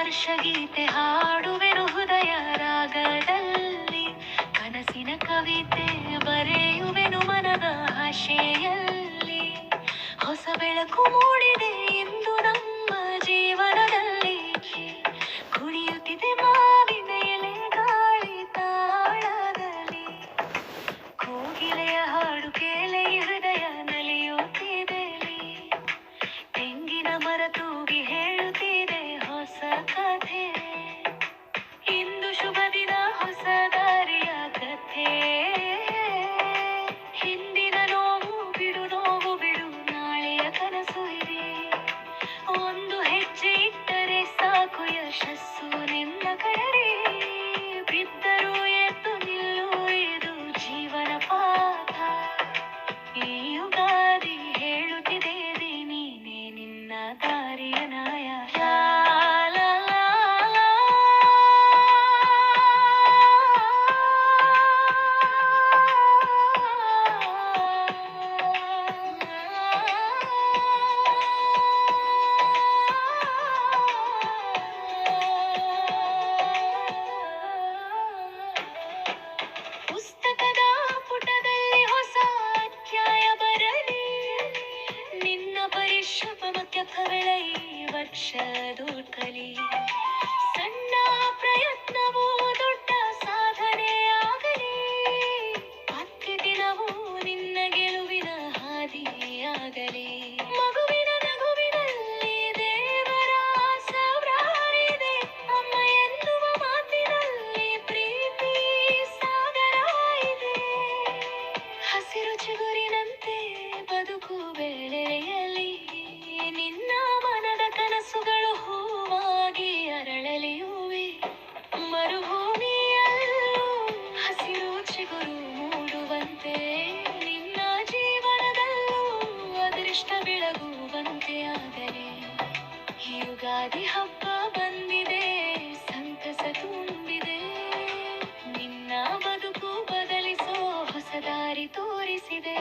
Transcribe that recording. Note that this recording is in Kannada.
ವರ್ಷಗೀತೆ ಹಾಡುವೆನು ಹೃದಯ ರಾಗದಲ್ಲಿ, ಕನಸಿನ ಕವಿತೆ ಬರೆಯುವೆನು ಮನದ ಭಾಷೆಯಲ್ಲಿ. ಹೊಸ ಬೆಳಕು ಮೂಡಿದೆ ಇಂದು ನಮ್ಮ ಜೀವನದಲ್ಲಿ, ಕುಣಿಯುತ್ತಿದೆ ಮಾವಿನ ಎಲೆ ಗಾಳಿ ತಾಳದಲ್ಲಿ. ಕೋಗಿಲೆಯ ಹಾಡು ಕೇಳಿ ಹೃದಯ ನಲಿಯುತ್ತಿದೆ, ತೆಂಗಿನ ಮರ ತೂಗಿ ಹೇಳುತ್ತಿದೆ ಹೊಸ ಕಥೆ. ಇಂದು ಶುಭ ದಿನ, ಹೊಸ ದಾರಿಯ ಕಥೆ. ಹಿಂದಿನ ನೋವು ಬಿಡು, ನೋವು ಬಿಡು, ನಾಳೆಯ ಕನಸು ಇದೆ. ಒಂದು ಹೆಜ್ಜೆ ಇಟ್ಟರೆ ಸಾಕು ಯಶಸ್ಸು ನಿನ್ನ ಕಡೆ. ಬಿದ್ದರೂ ಎದ್ದು ನಿಲ್ಲು, ಇದು ಜೀವನ ಪಾಠ. ಈ ಯುಗಾದಿ ಹೇಳುತ್ತಿದೆ ನೀನೇ ನಿನ್ನ ದಾರಿಯ ನಾಯ. ಲಾ ಲಾ ಲಾ. ಪುಸ್ತಕದ ಪುಟದಲ್ಲಿ ಹೊಸ ಅಧ್ಯಾಯ ಬರಲಿ, ನಿನ್ನ ಪರಿಶ್ರಮಕ್ಕೆ ಫಲ ಈ ವರ್ಷ ದೊರಕಲಿ. ಸಣ್ಣ ಪ್ರಯತ್ನವೂ ದೊಡ್ಡ ಸಾಧನೆಯಾಗಲಿ, ಪ್ರತಿದಿನವೂ ನಿನ್ನ ಗೆಲುವಿನ ಹಾದಿಯಾಗಲಿ. ಮಗುವಿನ ನಗುವಿನಲ್ಲಿ ದೇವರ ಸಾವಿರಾರಿದೆ, ಅಮ್ಮ ಎನ್ನುವ ಮಾತಿನಲ್ಲಿ ಪ್ರೀತಿ ಸಾಗರ ಇದೆ. ಹಸಿರು ಚಿಗುರಿನಂತೆ ಬದುಕು ಬೆಳೆಯಲಿ, ನಿನ್ನ ಮನದ ಕನಸುಗಳು ಹೂವಾಗಿ ಅರಳಲಿಯುವೆ. ಮರುಭೂಮಿಯಲ್ಲೂ ಹಸಿರು ಚಿಗುರು ಮೂಡುವಂತೆ, ನಿನ್ನ ಜೀವನದಲ್ಲೂ ಅದೃಷ್ಟ ಬೆಳಗುವಂತೆ ಆಗಲಿ. ಯುಗಾದಿ ಹಬ್ಬ ಬಂದಿದೆ, ಸಂತಸ ತುಂಬಿದೆ, ನಿನ್ನ ಬದುಕು ಬದಲಿಸೋ ಹೊಸ ದಾರಿ ತೋರಿಸಿದೆ.